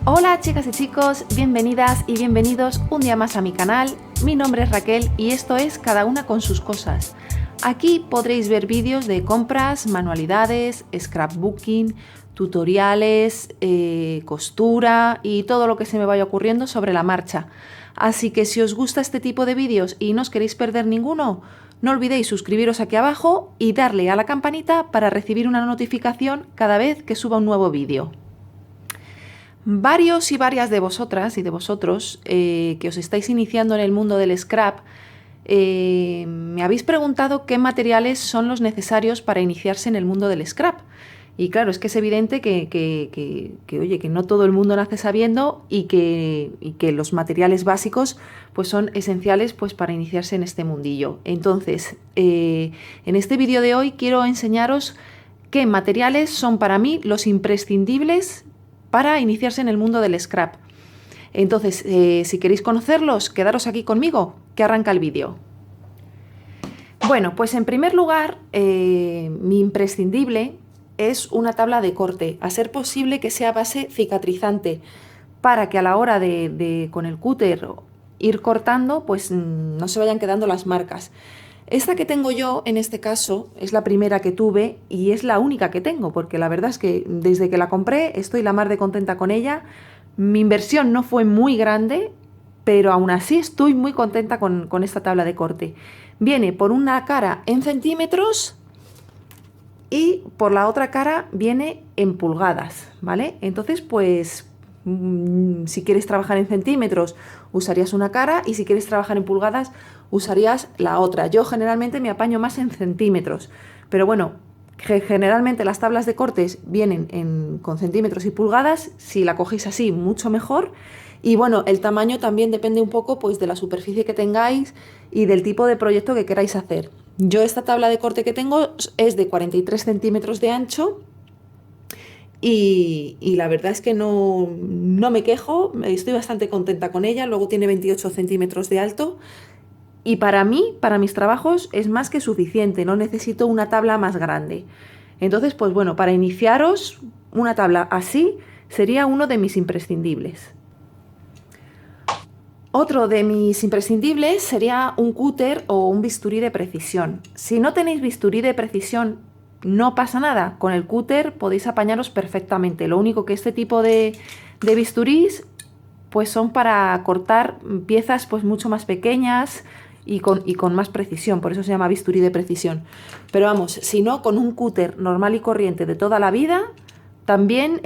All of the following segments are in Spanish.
Hola chicas y chicos, bienvenidas y bienvenidos un día más a mi canal. Mi nombre es Raquel y esto es Cada una con sus cosas. Aquí podréis ver vídeos de compras, manualidades, scrapbooking, tutoriales, costura y todo lo que se me vaya ocurriendo sobre la marcha. Así que si os gusta este tipo de vídeos y no os queréis perder ninguno, no olvidéis suscribiros aquí abajo y darle a la campanita para recibir una notificación cada vez que suba un nuevo vídeo. Varios y varias de vosotras y de vosotros que os estáis iniciando en el mundo del scrap, me habéis preguntado qué materiales son los necesarios para iniciarse en el mundo del scrap. Y claro, es que es evidente que no todo el mundo nace sabiendo y que los materiales básicos pues son esenciales pues para iniciarse en este mundillo. Entonces, en este vídeo de hoy quiero enseñaros qué materiales son para mí los imprescindibles para iniciarse en el mundo del scrap. Entonces, si queréis conocerlos, quedaros aquí conmigo, que arranca el vídeo. Bueno, pues en primer lugar, mi imprescindible es una tabla de corte, a ser posible que sea base cicatrizante, para que a la hora de con el cúter ir cortando, pues no se vayan quedando las marcas. Esta que tengo yo, en este caso, es la primera que tuve y es la única que tengo, porque la verdad es que desde que la compré estoy la mar de contenta con ella. Mi inversión no fue muy grande, pero aún así estoy muy contenta con esta tabla de corte. Viene por una cara en centímetros y por la otra cara viene en pulgadas, ¿vale? Entonces, pues, si quieres trabajar en centímetros, usarías una cara y si quieres trabajar en pulgadas, usarías la otra. Yo generalmente me apaño más en centímetros, pero bueno, generalmente las tablas de cortes vienen con centímetros y pulgadas. Si la cogéis así, mucho mejor. Y bueno, el tamaño también depende un poco pues de la superficie que tengáis y del tipo de proyecto que queráis hacer. Yo esta tabla de corte que tengo es de 43 centímetros de ancho y la verdad es que no me quejo, estoy bastante contenta con ella. Luego tiene 28 centímetros de alto y para mí, para mis trabajos, es más que suficiente, no necesito una tabla más grande. Entonces, pues bueno, para iniciaros, una tabla así sería uno de mis imprescindibles. Otro de mis imprescindibles sería un cúter o un bisturí de precisión. Si no tenéis bisturí de precisión, no pasa nada. Con el cúter podéis apañaros perfectamente. Lo único que este tipo de bisturís pues son para cortar piezas pues mucho más pequeñas y con más precisión. Por eso se llama bisturí de precisión. Pero vamos, si no, con un cúter normal y corriente de toda la vida, también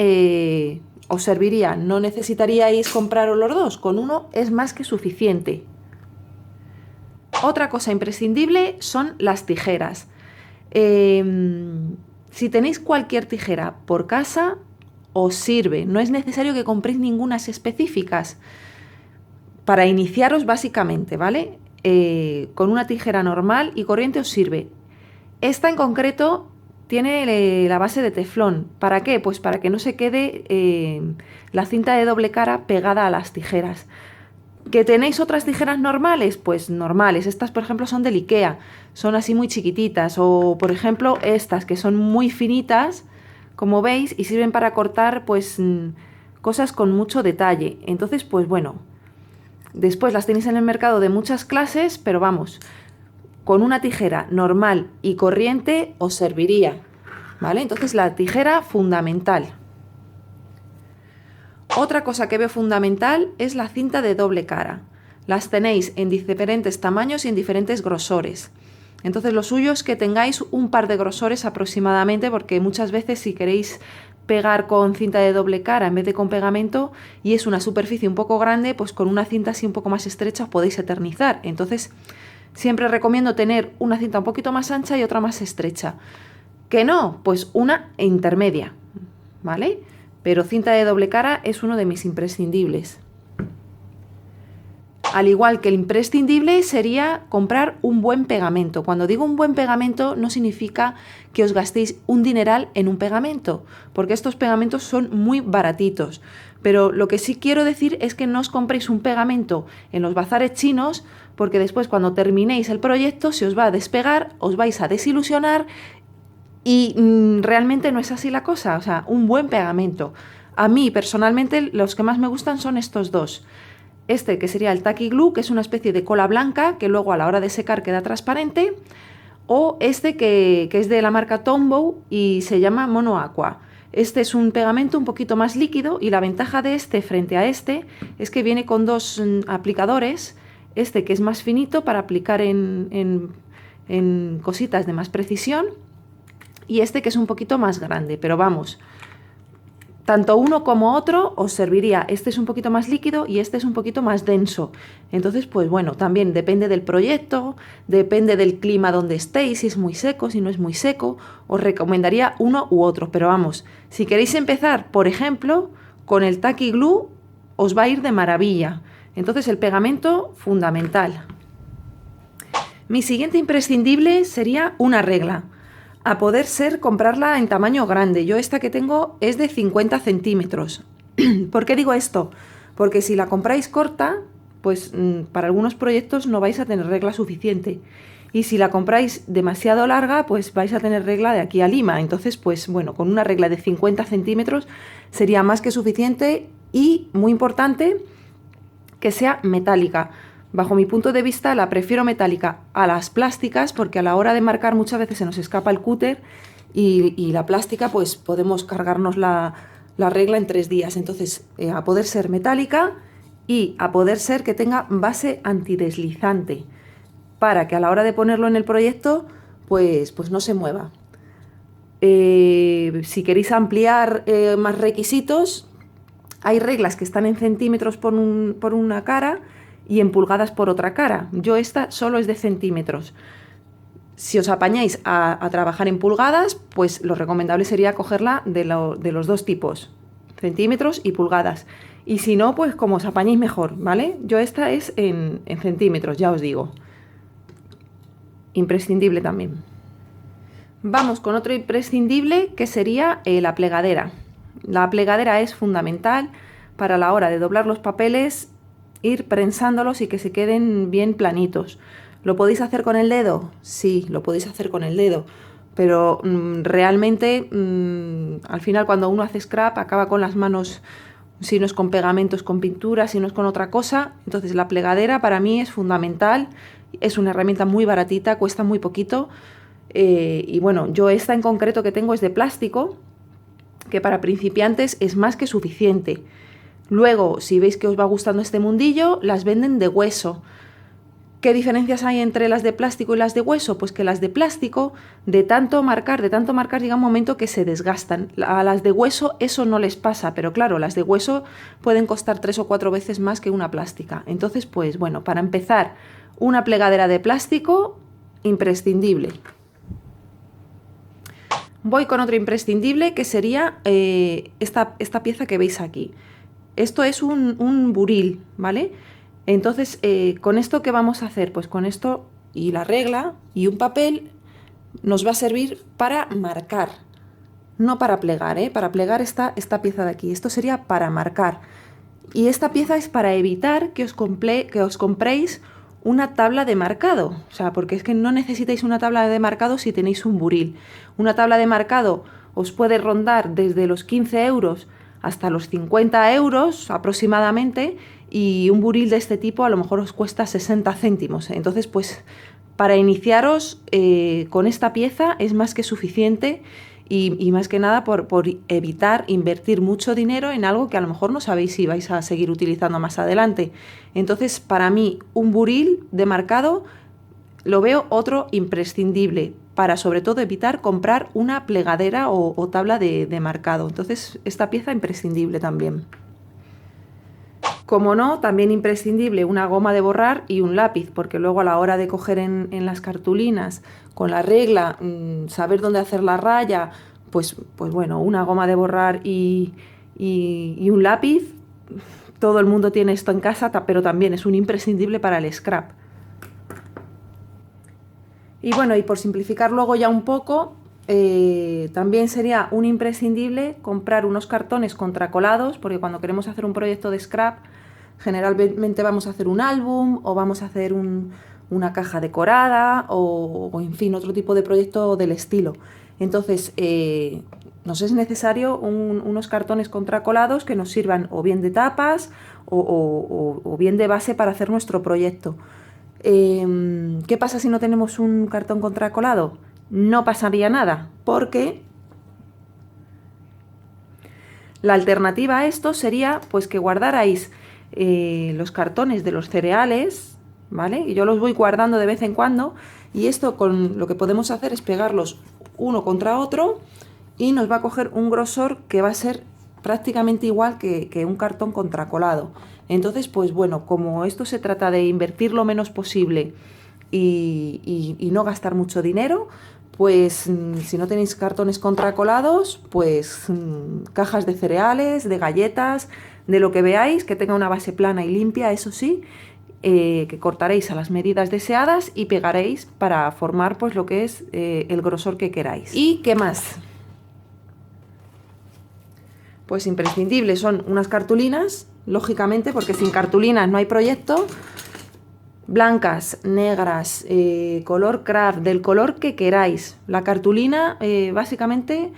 os serviría. No necesitaríais compraros los dos, con uno es más que suficiente. Otra cosa imprescindible son las tijeras. Si tenéis cualquier tijera por casa, os sirve. No es necesario que compréis ningunas específicas. Para iniciaros básicamente, ¿vale? Con una tijera normal y corriente os sirve. Esta en concreto tiene la base de teflón. ¿Para qué? Pues para que no se quede la cinta de doble cara pegada a las tijeras. ¿Que tenéis otras tijeras normales? Pues normales. Estas, por ejemplo, son del IKEA. Son así muy chiquititas. O, por ejemplo, estas que son muy finitas, como veis, y sirven para cortar pues cosas con mucho detalle. Entonces, pues bueno, después las tenéis en el mercado de muchas clases, pero vamos, con una tijera normal y corriente os serviría, ¿vale? Entonces la tijera fundamental. Otra cosa que veo fundamental es la cinta de doble cara. Las tenéis en diferentes tamaños y en diferentes grosores. Entonces lo suyo es que tengáis un par de grosores aproximadamente, porque muchas veces si queréis pegar con cinta de doble cara en vez de con pegamento y es una superficie un poco grande, pues con una cinta así un poco más estrecha os podéis eternizar. Entonces siempre recomiendo tener una cinta un poquito más ancha y otra más estrecha. ¿Que no? Pues una intermedia, ¿vale? Pero cinta de doble cara es uno de mis imprescindibles. Al igual que el imprescindible sería comprar un buen pegamento. Cuando digo un buen pegamento no significa que os gastéis un dineral en un pegamento, porque estos pegamentos son muy baratitos. Pero lo que sí quiero decir es que no os compréis un pegamento en los bazares chinos, porque después cuando terminéis el proyecto se os va a despegar, os vais a desilusionar y realmente no es así la cosa. O sea, un buen pegamento. A mí personalmente los que más me gustan son estos dos. Este que sería el Tacky Glue, que es una especie de cola blanca que luego a la hora de secar queda transparente, o este que es de la marca Tombow y se llama Mono Aqua. Este es un pegamento un poquito más líquido y la ventaja de este frente a este es que viene con dos aplicadores, este que es más finito para aplicar en cositas de más precisión y este que es un poquito más grande, pero vamos, tanto uno como otro os serviría. Este es un poquito más líquido y este es un poquito más denso. Entonces, pues bueno, también depende del proyecto, depende del clima donde estéis, si es muy seco, si no es muy seco. Os recomendaría uno u otro, pero vamos, si queréis empezar, por ejemplo, con el Tacky Glue, os va a ir de maravilla. Entonces, el pegamento, fundamental. Mi siguiente imprescindible sería una regla. A poder ser comprarla en tamaño grande. Yo esta que tengo es de 50 centímetros. ¿Por qué digo esto? Porque si la compráis corta, pues para algunos proyectos no vais a tener regla suficiente. Y si la compráis demasiado larga, pues vais a tener regla de aquí a Lima. Entonces, pues bueno, con una regla de 50 centímetros sería más que suficiente y, muy importante, que sea metálica. Bajo mi punto de vista la prefiero metálica a las plásticas porque a la hora de marcar muchas veces se nos escapa el cúter y la plástica pues podemos cargarnos la regla en 3 días. Entonces a poder ser metálica y a poder ser que tenga base antideslizante para que a la hora de ponerlo en el proyecto pues no se mueva. Si queréis ampliar más requisitos, hay reglas que están en centímetros por una cara y en pulgadas por otra cara. Yo esta solo es de centímetros. Si os apañáis a trabajar en pulgadas, pues lo recomendable sería cogerla de los dos tipos, centímetros y pulgadas. Y si no, pues como os apañéis mejor, ¿vale? Yo esta es en centímetros, ya os digo. Imprescindible también. Vamos con otro imprescindible que sería la plegadera. La plegadera es fundamental para la hora de doblar los papeles, ir prensándolos y que se queden bien planitos. ¿Lo podéis hacer con el dedo? Sí, lo podéis hacer con el dedo, pero realmente al final cuando uno hace scrap acaba con las manos, si no es con pegamentos, con pintura, si no es con otra cosa. Entonces la plegadera para mí es fundamental, es una herramienta muy baratita, cuesta muy poquito y bueno, yo esta en concreto que tengo es de plástico, que para principiantes es más que suficiente. Luego, si veis que os va gustando este mundillo, las venden de hueso. ¿Qué diferencias hay entre las de plástico y las de hueso? Pues que las de plástico, de tanto marcar, llega un momento que se desgastan. A las de hueso eso no les pasa, pero claro, las de hueso pueden costar 3 o 4 veces más que una plástica. Entonces, pues bueno, para empezar, una plegadera de plástico, imprescindible. Voy con otro imprescindible que sería esta pieza que veis aquí. Esto es un buril, ¿vale? Entonces, ¿con esto qué vamos a hacer? Pues con esto y la regla y un papel nos va a servir para marcar, no para plegar, ¿eh? Para plegar esta pieza de aquí. Esto sería para marcar. Y esta pieza es para evitar que os compréis una tabla de marcado. O sea, porque es que no necesitáis una tabla de marcado si tenéis un buril. Una tabla de marcado os puede rondar desde los 15 euros hasta los 50 euros aproximadamente, y un buril de este tipo a lo mejor os cuesta 60 céntimos. Entonces, pues para iniciaros con esta pieza es más que suficiente y más que nada por evitar invertir mucho dinero en algo que a lo mejor no sabéis si vais a seguir utilizando más adelante. Entonces, para mí, un buril de marcado lo veo otro imprescindible para sobre todo evitar comprar una plegadera o tabla de marcado. Entonces esta pieza imprescindible también. Como no, también imprescindible una goma de borrar y un lápiz, porque luego a la hora de coger en las cartulinas con la regla, saber dónde hacer la raya, pues bueno, una goma de borrar y un lápiz. Todo el mundo tiene esto en casa, pero también es un imprescindible para el scrap. Y bueno, y por simplificar luego ya un poco, también sería un imprescindible comprar unos cartones contracolados, porque cuando queremos hacer un proyecto de scrap, generalmente vamos a hacer un álbum o vamos a hacer un una caja decorada o en fin, otro tipo de proyecto del estilo. Entonces, nos es necesario unos cartones contracolados que nos sirvan o bien de tapas o bien de base para hacer nuestro proyecto. ¿Qué pasa si no tenemos un cartón contracolado? No pasaría nada, porque la alternativa a esto sería pues que guardarais los cartones de los cereales, ¿vale? Y yo los voy guardando de vez en cuando, y esto con lo que podemos hacer es pegarlos uno contra otro y nos va a coger un grosor que va a ser prácticamente igual que un cartón contracolado. Entonces, pues bueno, como esto se trata de invertir lo menos posible y no gastar mucho dinero, pues si no tenéis cartones contracolados, pues cajas de cereales, de galletas, de lo que veáis, que tenga una base plana y limpia, eso sí, que cortaréis a las medidas deseadas y pegaréis para formar pues lo que es el grosor que queráis. ¿Y qué más? Pues imprescindibles son unas cartulinas, lógicamente, porque sin cartulinas no hay proyecto. Blancas, negras, color craft, del color que queráis. La cartulina básicamente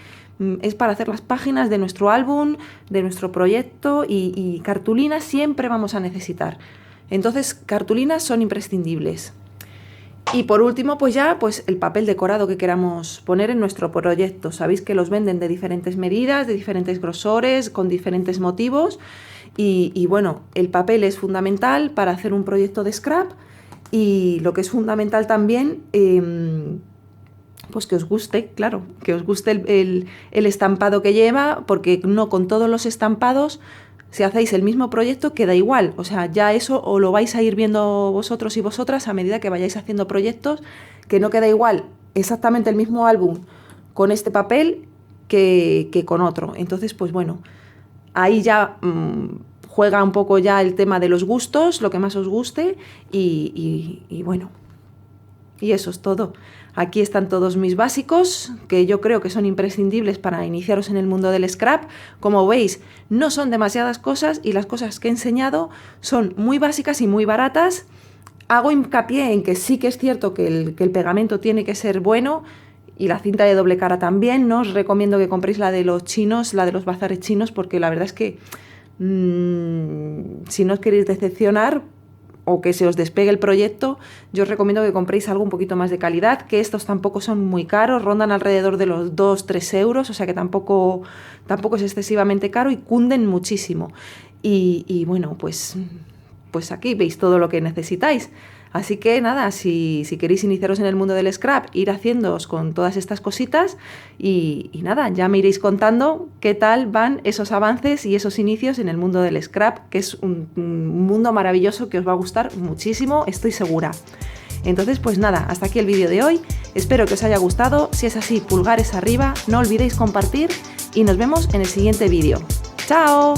es para hacer las páginas de nuestro álbum, de nuestro proyecto, y cartulinas siempre vamos a necesitar. Entonces, cartulinas son imprescindibles. Y por último, pues ya pues el papel decorado que queramos poner en nuestro proyecto. Sabéis que los venden de diferentes medidas, de diferentes grosores, con diferentes motivos. Y bueno, el papel es fundamental para hacer un proyecto de scrap, y lo que es fundamental también, pues que os guste, claro, que os guste el estampado que lleva, porque no con todos los estampados, si hacéis el mismo proyecto, queda igual. O sea, ya eso o lo vais a ir viendo vosotros y vosotras a medida que vayáis haciendo proyectos, que no queda igual exactamente el mismo álbum con este papel que con otro. Entonces, pues bueno, ahí ya juega un poco ya el tema de los gustos, lo que más os guste, y bueno, y eso es todo. Aquí están todos mis básicos, que yo creo que son imprescindibles para iniciaros en el mundo del scrap. Como veis, no son demasiadas cosas, y las cosas que he enseñado son muy básicas y muy baratas. Hago hincapié en que sí que es cierto que el pegamento tiene que ser bueno, y la cinta de doble cara también. No os recomiendo que compréis la de los chinos, la de los bazares chinos, porque la verdad es que si no os queréis decepcionar o que se os despegue el proyecto, yo os recomiendo que compréis algo un poquito más de calidad, que estos tampoco son muy caros, rondan alrededor de los 2-3 euros, o sea que tampoco es excesivamente caro, y cunden muchísimo. Y bueno, pues aquí veis todo lo que necesitáis. Así que nada, si queréis iniciaros en el mundo del scrap, ir haciéndoos con todas estas cositas, y nada, ya me iréis contando qué tal van esos avances y esos inicios en el mundo del scrap, que es un mundo maravilloso que os va a gustar muchísimo, estoy segura. Entonces, pues nada, hasta aquí el vídeo de hoy. Espero que os haya gustado. Si es así, pulgares arriba, no olvidéis compartir, y nos vemos en el siguiente vídeo. ¡Chao!